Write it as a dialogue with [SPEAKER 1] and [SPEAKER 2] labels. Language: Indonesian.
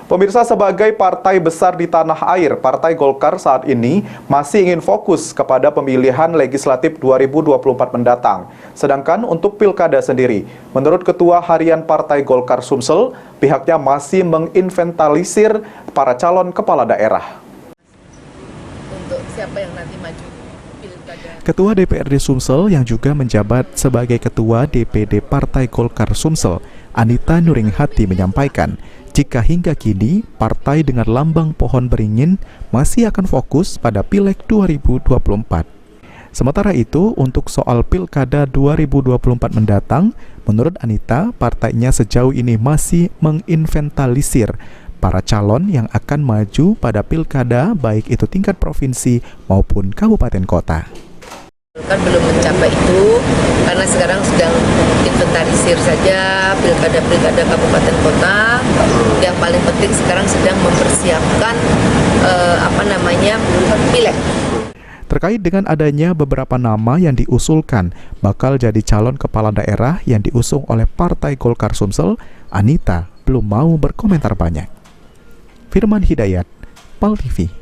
[SPEAKER 1] Pemirsa, sebagai partai besar di tanah air, Partai Golkar saat ini masih ingin fokus kepada pemilihan legislatif 2024 mendatang. Sedangkan untuk pilkada sendiri, menurut Ketua Harian Partai Golkar Sumsel, pihaknya masih menginventarisir para calon kepala daerah.
[SPEAKER 2] Untuk siapa yang nanti maju pilkada.
[SPEAKER 3] Ketua DPRD Sumsel yang juga menjabat sebagai Ketua DPD Partai Golkar Sumsel, Anita Nuringhati menyampaikan, jika hingga kini partai dengan lambang pohon beringin masih akan fokus pada Pileg 2024. Sementara itu, untuk soal Pilkada 2024 mendatang, menurut Anita, partainya sejauh ini masih menginventarisir para calon yang akan maju pada pilkada baik itu tingkat provinsi maupun kabupaten kota.
[SPEAKER 2] Kan belum mencapai itu karena sekarang sedang inventarisir saja pilkada-pilkada kabupaten kota. Yang paling penting sekarang sedang mempersiapkan pileg.
[SPEAKER 3] Terkait dengan adanya beberapa nama yang diusulkan bakal jadi calon kepala daerah yang diusung oleh Partai Golkar Sumsel, Anita belum mau berkomentar banyak. Firman Hidayat, PAL TV.